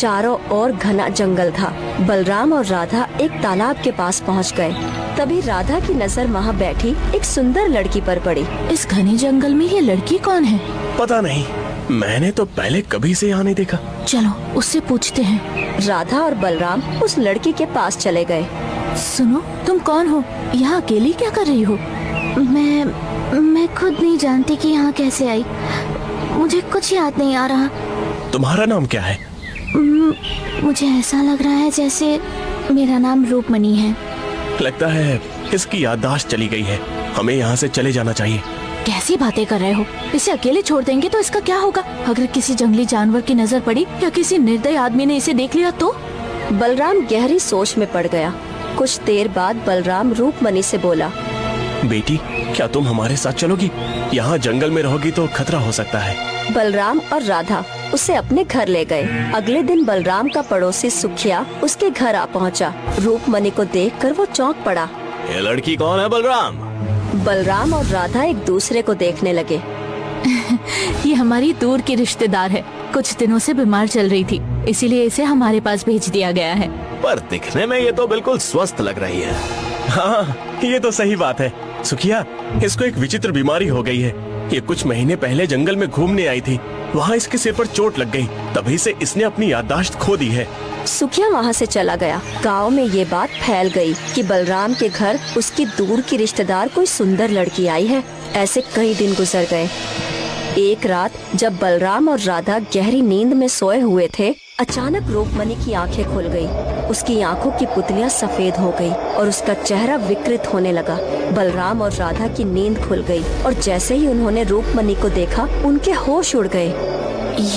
चारों ओर घना जंगल था। बलराम और राधा एक तालाब के पास पहुंच गए। तभी राधा की नजर वहां बैठी एक सुंदर लड़की पर पड़ी। इस घने जंगल में ये लड़की कौन है? पता नहीं, मैंने तो पहले कभी से यहाँ नहीं देखा। चलो उससे पूछते हैं। राधा और बलराम उस लड़की के पास चले गए। सुनो, तुम कौन हो? यहाँ अकेली क्या कर रही हो? मैं खुद नहीं जानती कि यहाँ कैसे आई। मुझे कुछ याद नहीं आ रहा। तुम्हारा नाम क्या है? मुझे ऐसा लग रहा है जैसे मेरा नाम रूपमणि है। लगता है इसकी याददाश्त चली गई है। हमें यहाँ से चले जाना चाहिए। कैसी बातें कर रहे हो? इसे अकेले छोड़ देंगे तो इसका क्या होगा? अगर किसी जंगली जानवर की नजर पड़ी या किसी निर्दयी आदमी ने इसे देख लिया तो? बलराम गहरी सोच में पड़ गया। कुछ देर बाद बलराम रूपमणि से बोला, बेटी, क्या तुम हमारे साथ चलोगी? यहाँ जंगल में रहोगी तो खतरा हो सकता है। बलराम और राधा उसे अपने घर ले गए। अगले दिन बलराम का पड़ोसी सुखिया उसके घर आ पहुंचा। रूपमणि को देखकर वो चौंक पड़ा। ये लड़की कौन है बलराम? बलराम और राधा एक दूसरे को देखने लगे। ये हमारी दूर की रिश्तेदार है। कुछ दिनों से बीमार चल रही थी, इसीलिए इसे हमारे पास भेज दिया गया है। पर दिखने में ये तो बिल्कुल स्वस्थ लग रही है। हाँ, ये तो सही बात है। सुखिया, इसको एक विचित्र बीमारी हो गई है। ये कुछ महीने पहले जंगल में घूमने आई थी। वहाँ इसके सिर पर चोट लग गई, तभी से इसने अपनी याददाश्त खो दी है। सुखिया वहाँ से चला गया। गांव में ये बात फैल गई कि बलराम के घर उसकी दूर की रिश्तेदार कोई सुंदर लड़की आई है। ऐसे कई दिन गुजर गए। एक रात जब बलराम और राधा गहरी नींद में सोए हुए थे, अचानक रूपमणि की आंखें खुल गई। उसकी आंखों की पुतलियां सफेद हो गई और उसका चेहरा विकृत होने लगा। बलराम और राधा की नींद खुल गई और जैसे ही उन्होंने रूपमणि को देखा, उनके होश उड़ गए।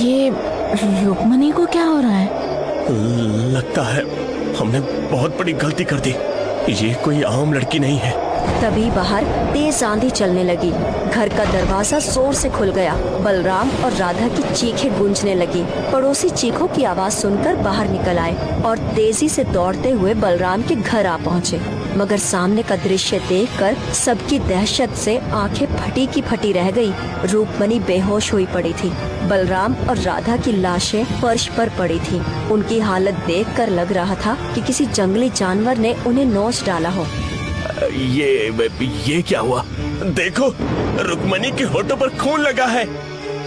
ये रूपमणि को क्या हो रहा है? लगता है हमने बहुत बड़ी गलती कर दी। ये कोई आम लड़की नहीं है। तभी बाहर तेज आंधी चलने लगी। घर का दरवाजा जोर से खुल गया। बलराम और राधा की चीखें गूंजने लगी। पड़ोसी चीखों की आवाज सुनकर बाहर निकल आए और तेजी से दौड़ते हुए बलराम के घर आ पहुँचे। मगर सामने का दृश्य देखकर सबकी दहशत से आंखें फटी की फटी रह गई। रूपमणि बेहोश हुई पड़ी थी। बलराम और राधा की लाशें फर्श पर पड़ी थी। उनकी हालत देखकर लग रहा था कि किसी जंगली जानवर ने उन्हें नोच डाला हो। ये क्या हुआ? देखो, रुक्मणी के होठों पर खून लगा है।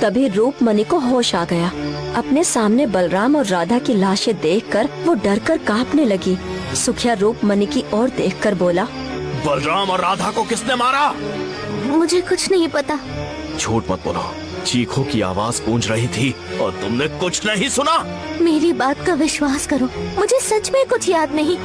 तभी रूपमणि को होश आ गया। अपने सामने बलराम और राधा की लाशें देखकर वो डरकर कांपने लगी। सुखिया रूपमणि की ओर देखकर बोला, बलराम और राधा को किसने मारा? मुझे कुछ नहीं पता। झूठ मत बोलो। चीखों की आवाज गूंज रही थी और तुमने कुछ नहीं सुना। मेरी बात का विश्वास करो, मुझे सच में कुछ याद नहीं।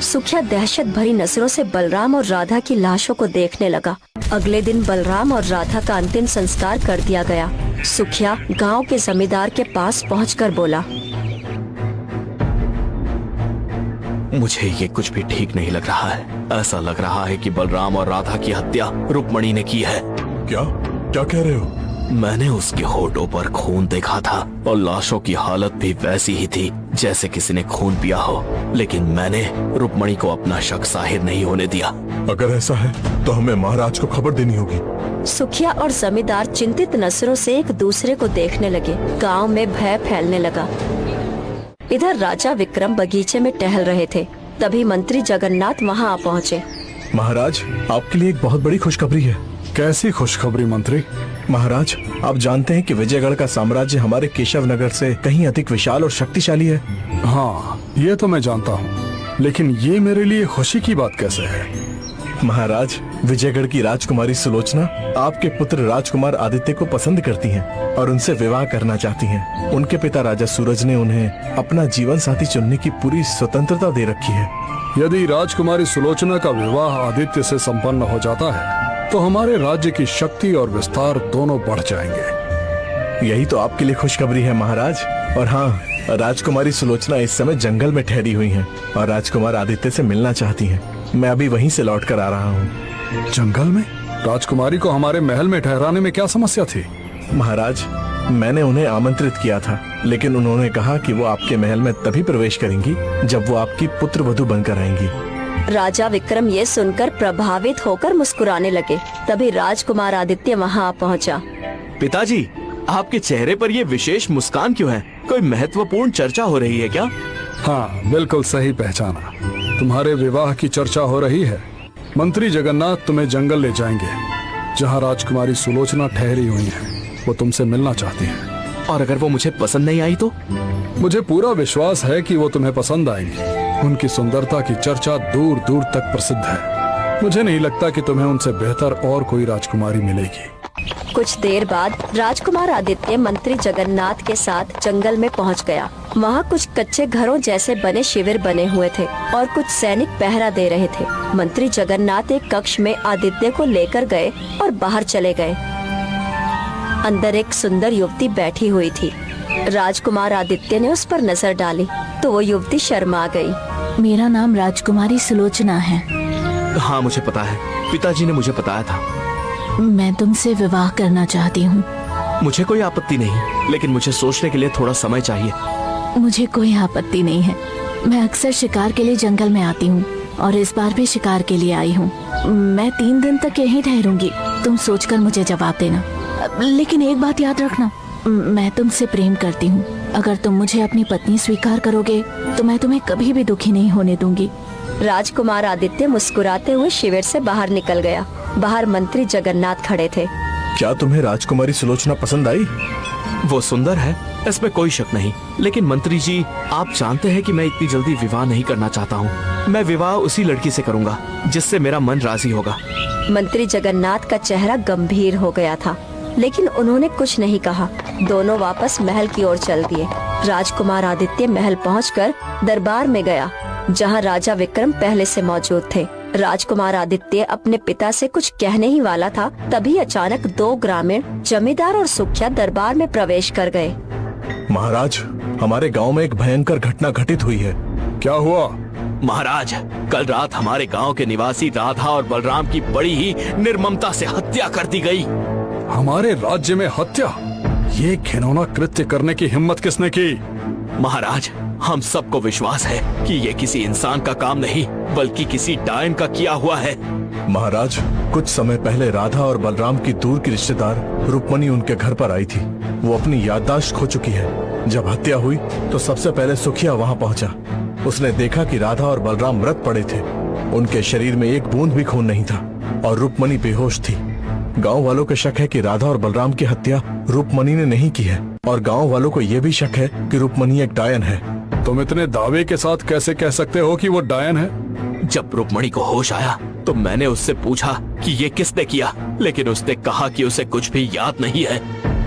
सुखिया दहशत भरी नजरों से बलराम और राधा की लाशों को देखने लगा। अगले दिन बलराम और राधा का अंतिम संस्कार कर दिया गया। सुखिया गांव के जमींदार के पास पहुंचकर बोला, मुझे ये कुछ भी ठीक नहीं लग रहा है। ऐसा लग रहा है कि बलराम और राधा की हत्या रुक्मणी ने की है। क्या क्या कह रहे हो? मैंने उसके होठों पर खून देखा था और लाशों की हालत भी वैसी ही थी जैसे किसी ने खून पिया हो, लेकिन मैंने रुक्मणी को अपना शक जाहिर नहीं होने दिया। अगर ऐसा है तो हमें महाराज को खबर देनी होगी। सुखिया और जमींदार चिंतित नजरों से एक दूसरे को देखने लगे। गांव में भय फैलने लगा। इधर राजा विक्रम बगीचे में टहल रहे थे। तभी मंत्री जगन्नाथ वहां आ पहुँचे। महाराज, आपके लिए एक बहुत बड़ी खुशखबरी है। कैसी खुशखबरी मंत्री? महाराज, आप जानते हैं कि विजयगढ़ का साम्राज्य हमारे केशव नगर से कहीं अधिक विशाल और शक्तिशाली है। हाँ, ये तो मैं जानता हूँ, लेकिन ये मेरे लिए खुशी की बात कैसे है? महाराज, विजयगढ़ की राजकुमारी सुलोचना आपके पुत्र राजकुमार आदित्य को पसंद करती हैं और उनसे विवाह करना चाहती हैं। उनके पिता राजा सूरज ने उन्हें अपना जीवन साथी चुनने की पूरी स्वतंत्रता दे रखी है। यदि राजकुमारी सुलोचना का विवाह आदित्य से संपन्न हो जाता है तो हमारे राज्य की शक्ति और विस्तार दोनों बढ़ जाएंगे। यही तो आपके लिए खुशखबरी है महाराज। और हाँ, राजकुमारी सुलोचना इस समय जंगल में ठहरी हुई हैं और राजकुमार आदित्य से मिलना चाहती हैं। मैं अभी वहीं से लौट कर आ रहा हूँ। जंगल में? राजकुमारी को हमारे महल में ठहराने में क्या समस्या थी? महाराज, मैंने उन्हें आमंत्रित किया था, लेकिन उन्होंने कहा कि वो आपके महल में तभी प्रवेश करेंगी जब वो आपकी पुत्र वधू बनकर आएंगी। राजा विक्रम ये सुनकर प्रभावित होकर मुस्कुराने लगे। तभी राजकुमार आदित्य वहां आ पहुंचा। पिताजी, आपके चेहरे पर ये विशेष मुस्कान क्यों है? कोई महत्वपूर्ण चर्चा हो रही है क्या? हाँ, बिल्कुल सही पहचाना। तुम्हारे विवाह की चर्चा हो रही है। मंत्री जगन्नाथ तुम्हें जंगल ले जाएंगे, जहाँ राजकुमारी सुलोचना ठहरी हुई है। वो तुमसे मिलना चाहती है। और अगर वो मुझे पसंद नहीं आई तो? मुझे पूरा विश्वास है कि वो तुम्हें पसंद आएंगी। उनकी सुंदरता की चर्चा दूर दूर तक प्रसिद्ध है। मुझे नहीं लगता कि तुम्हें उनसे बेहतर और कोई राजकुमारी मिलेगी। कुछ देर बाद राजकुमार आदित्य मंत्री जगन्नाथ के साथ जंगल में पहुंच गया। वहां कुछ कच्चे घरों जैसे बने शिविर बने हुए थे और कुछ सैनिक पहरा दे रहे थे। मंत्री जगन्नाथ एक कक्ष में आदित्य को लेकर गए और बाहर चले गए। अंदर एक सुंदर युवती बैठी हुई थी। राजकुमार आदित्य ने उस पर नजर डाली तो वो युवती शर्मा गई। मेरा नाम राजकुमारी सुलोचना है। हाँ, मुझे पता है, पिताजी ने मुझे बताया था। मैं तुमसे विवाह करना चाहती हूँ। मुझे कोई आपत्ति नहीं, लेकिन मुझे सोचने के लिए थोड़ा समय चाहिए। मुझे कोई आपत्ति नहीं है। मैं अक्सर शिकार के लिए जंगल में आती हूँ और इस बार भी शिकार के लिए आई हूँ। मैं 3 दिन तक यहीं ठहरूंगी। तुम सोचकर मुझे जवाब देना। लेकिन एक बात याद रखना, मैं तुमसे प्रेम करती हूँ। अगर तुम मुझे अपनी पत्नी स्वीकार करोगे तो मैं तुम्हें कभी भी दुखी नहीं होने दूंगी। राजकुमार आदित्य मुस्कुराते हुए शिविर से बाहर निकल गया। बाहर मंत्री जगन्नाथ खड़े थे। क्या तुम्हें राजकुमारी सुलोचना पसंद आई? वो सुंदर है, इसमें कोई शक नहीं। लेकिन मंत्री जी, आप जानते हैं कि मैं इतनी जल्दी विवाह नहीं करना चाहता हूँ। मैं विवाह उसी लड़की से करूँगा जिससे मेरा मन राजी होगा। मंत्री जगन्नाथ का चेहरा गंभीर हो गया था, लेकिन उन्होंने कुछ नहीं कहा। दोनों वापस महल की ओर चल दिए। राजकुमार आदित्य महल पहुंचकर दरबार में गया, जहां राजा विक्रम पहले से मौजूद थे। राजकुमार आदित्य अपने पिता से कुछ कहने ही वाला था, तभी अचानक 2 ग्रामीण जमींदार और सुखिया दरबार में प्रवेश कर गए। महाराज, हमारे गांव में एक भयंकर घटना घटित हुई है। क्या हुआ? महाराज, कल रात हमारे गांव के निवासी राधा और बलराम की बड़ी ही निर्ममता से हत्या कर दी गई। हमारे राज्य में हत्या? ये घिनौना कृत्य करने की हिम्मत किसने की? महाराज, हम सबको विश्वास है कि ये किसी इंसान का काम नहीं बल्कि किसी डायन का किया हुआ है। महाराज, कुछ समय पहले राधा और बलराम की दूर की रिश्तेदार रुक्मणी उनके घर पर आई थी। वो अपनी याददाश्त खो चुकी है। जब हत्या हुई तो सबसे पहले सुखिया वहाँ पहुँचा। उसने देखा कि राधा और बलराम मृत पड़े थे। उनके शरीर में एक बूंद भी खून नहीं था और रुक्मणी बेहोश थी। गांव वालों को शक है कि राधा और बलराम की हत्या रुक्मणी ने नहीं की है और गांव वालों को ये भी शक है कि रुक्मणी एक डायन है। तुम इतने दावे के साथ कैसे कह सकते हो कि वो डायन है? जब रुक्मणी को होश आया तो मैंने उससे पूछा कि ये किसने किया, लेकिन उसने कहा कि उसे कुछ भी याद नहीं है।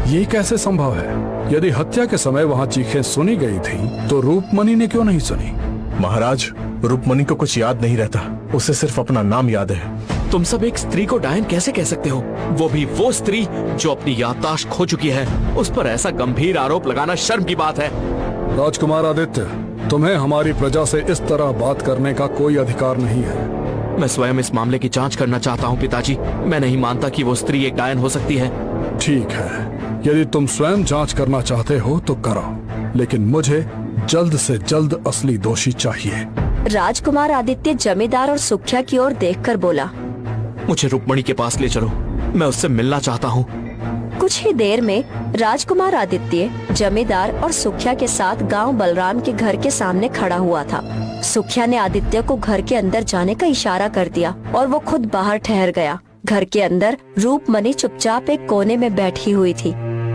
ये कैसे संभव है? यदि हत्या के समय वहाँ चीखें सुनी गई थी तो रुक्मणी ने क्यों नहीं सुनी? महाराज, रुक्मणी को कुछ याद नहीं रहता। उसे सिर्फ अपना नाम याद है। तुम सब एक स्त्री को डायन कैसे कह सकते हो? वो भी वो स्त्री जो अपनी याददाश्त खो चुकी है। उस पर ऐसा गंभीर आरोप लगाना शर्म की बात है। राजकुमार आदित्य, तुम्हें हमारी प्रजा से इस तरह बात करने का कोई अधिकार नहीं है। मैं स्वयं इस मामले की जांच करना चाहता हूँ पिताजी। मैं नहीं मानता कि वो स्त्री एक डायन हो सकती है। ठीक है, यदि तुम स्वयं जांच करना चाहते हो तो करो, लेकिन मुझे जल्द से जल्द असली दोषी चाहिए। राजकुमार आदित्य जमींदार और सुखिया की ओर देखकर बोला, मुझे रुक्मणी के पास ले चलो, मैं उससे मिलना चाहता हूँ। कुछ ही देर में राजकुमार आदित्य जमींदार और सुखिया के साथ गांव बलराम के घर के सामने खड़ा हुआ था। सुखिया ने आदित्य को घर के अंदर जाने का इशारा कर दिया और वो खुद बाहर ठहर गया। घर के अंदर रूपमणि चुपचाप एक कोने में बैठी हुई थी।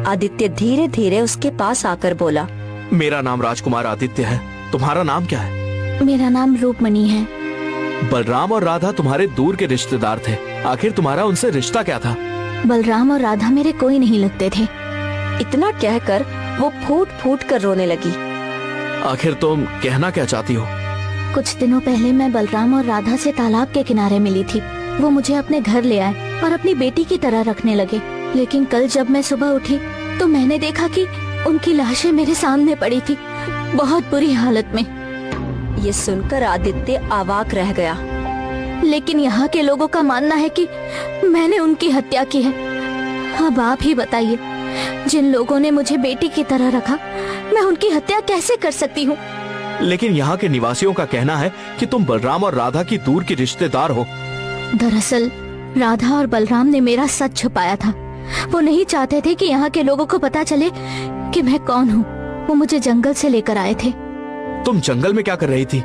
आदित्य धीरे धीरे उसके पास आकर बोला, मेरा नाम राजकुमार आदित्य है, तुम्हारा नाम क्या है? मेरा नाम रूपमणि है। बलराम और राधा तुम्हारे दूर के रिश्तेदार थे, आखिर तुम्हारा उनसे रिश्ता क्या था? बलराम और राधा मेरे कोई नहीं लगते थे। इतना कहकर वो फूट फूट कर रोने लगी। आखिर तुम कहना क्या चाहती हो? कुछ दिनों पहले मैं बलराम और राधा से तालाब के किनारे मिली थी। वो मुझे अपने घर ले आए और अपनी बेटी की तरह रखने लगे। लेकिन कल जब मैं सुबह उठी तो मैंने देखा कि उनकी लाशें मेरे सामने पड़ी थी, बहुत बुरी हालत में। ये सुनकर आदित्य अवाक रह गया। लेकिन यहाँ के लोगों का मानना है कि मैंने उनकी हत्या की है। अब आप ही बताइए, जिन लोगों ने मुझे बेटी की तरह रखा, मैं उनकी हत्या कैसे कर सकती हूँ? लेकिन यहाँ के निवासियों का कहना है कि तुम बलराम और राधा की दूर की रिश्तेदार हो। दरअसल राधा और बलराम ने मेरा सच छुपाया था। वो नहीं चाहते थे कि यहाँ के लोगों को पता चले कि मैं कौन हूँ। वो मुझे जंगल से लेकर आए थे। तुम जंगल में क्या कर रही थी?